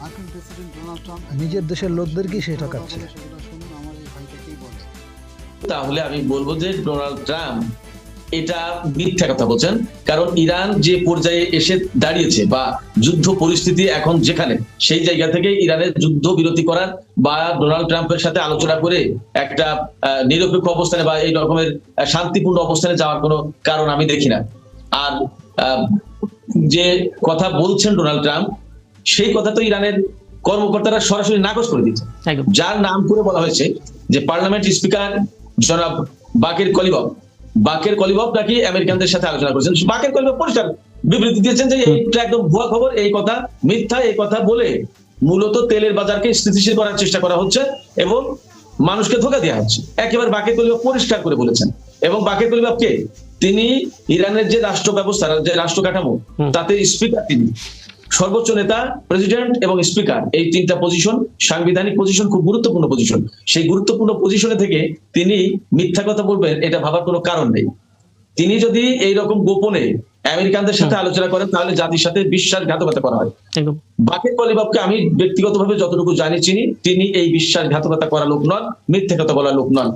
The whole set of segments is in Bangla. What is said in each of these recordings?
মার্কিন প্রেসিডেন্ট ডোনাল্ড ট্রাম্প নিজের দেশের লোকদেরকেই সে ঠকাচ্ছে। সেগুলো শুনুন আমার এই ভাইটাকেই বলে। তাহলে আমি বলবো যে ডোনাল্ড ট্রাম্প এটা মিথ্যা কথা বলছেন। কারণ ইরান যে পর্যায়ে এসে দাঁড়িয়েছে বা যুদ্ধ পরিস্থিতি এখন যেখানে, সেই জায়গা থেকে ইরানের যুদ্ধ বিরতি করার বা ডোনাল্ড ট্রাম্পের সাথে আলোচনা করে একটা নিরপেক্ষ অবস্থানে বা এই রকমের শান্তিপূর্ণ অবস্থানে যাওয়ার কোনো কারণ আমি দেখি না। আর যে কথা বলছেন ডোনাল্ড ট্রাম্প, সেই কথা তো ইরানের কর্মকর্তারা সরাসরি নাকচ করে দিচ্ছে। যার নাম করে বলা হয়েছে যে পার্লামেন্ট স্পিকার জনাব বাকের কলিবফ নাকি আমেরিকানদের সাথে আলোচনা করেছেন। বাকের কলিবফ পরিষ্কার বিবৃতি দিয়েছেন যে এইটা একদম ভুয়া খবর, এই কথা মিথ্যা, এই কথা বলে মূলত তেলের বাজারকে স্থিতিশীল করার চেষ্টা করা হচ্ছে এবং মানুষকে ধোঁকা দেওয়া হচ্ছে। একেবারে বাকের কলিবফ পরিষ্কার করে বলেছেন। এবং বাকের কলিবফ কে? তিনি ইরানের যে রাষ্ট্র ব্যবস্থা, যে রাষ্ট্র কাঠামো, তাতে স্পিকার, তিনি সর্বোচ্চ নেতা, প্রেসিডেন্ট এবং স্পিকার, এই তিনটা পজিশন সাংবিধানিক পজিশন, খুব গুরুত্বপূর্ণ পজিশন। সেই গুরুত্বপূর্ণ পজিশনে থেকে তিনি মিথ্যা কথা বলবেন, এটা ভাবার কোনো কারণ নেই। তিনি যদি এইরকম গোপনে আমেরিকানদের সাথে আলোচনা করেন তাহলে জাতির সাথে বিশ্বাসঘাতকতা করা হয়। বাকের কলিবফকে আমি ব্যক্তিগতভাবে যতটুকু জানি চিনি, তিনি এই বিশ্বাসঘাতকতা করা লোক নন, মিথ্যা কথা বলা লোক নন।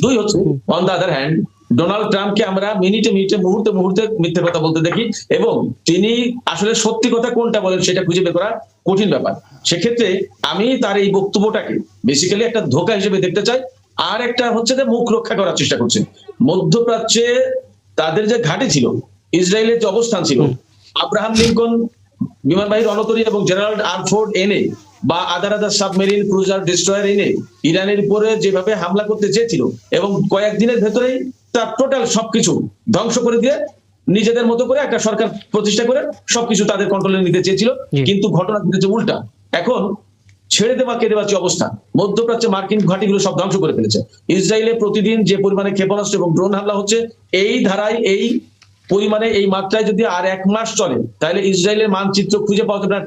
দুই হচ্ছে, on the other hand, Donald ট্রাম্পকে আমরা মিনিটে মিনিটে মুহূর্তে মুহূর্তে মিথ্যে কথা বলতে দেখি এবং তিনি আসলে সত্যি কথা কোনটা বলেন সেটা খুঁজে বের করা কঠিন ব্যাপার। সেক্ষেত্রে আমি তার এই বক্তব্যটাকে বেসিক্যালি একটা ধোঁকা হিসেবে দেখতে চাই। আর একটা হচ্ছে যে মুখ রক্ষা করার চেষ্টা করছে। মধ্যপ্রাচ্যে তাদের যে ঘাঁটি ছিল, ইসরায়েলের যে অবস্থান ছিল, আব্রাহাম লিঙ্কন বিমানবাহী রণতরী এবং জেনারেল আর্মফোর্ড এনে বা আদার সাবমেরিন ক্রুজার ডিস্ট্রয়ার এনে ইরানের উপরে যেভাবে হামলা করতে চেয়েছিল এবং কয়েকদিনের ভেতরেই তার টোটাল সবকিছু ধ্বংস করে দিয়ে নিজেদের মতো করে একটা সরকার প্রতিষ্ঠা করে সবকিছু তাদের কন্ট্রোলে নিতে চেয়েছিল, কিন্তু ঘটনা ঘটেছে উল্টা। এখন ছেড়ে দেওয়া কে দেওয়ার যে অবস্থা, মধ্যপ্রাচ্যে মার্কিন ঘাঁটিগুলো সব ধ্বংস করে ফেলেছে। ইসরায়েলে প্রতিদিন যে পরিমাণে ক্ষেপণাস্ত্র এবং ড্রোন হামলা হচ্ছে, এই ধারায় এই পরিমাণে এই মাত্রায় যদি আর 1 মাস চলে তাহলে ইসরায়েলের মানচিত্র খুঁজে পাওয়া যাবে না।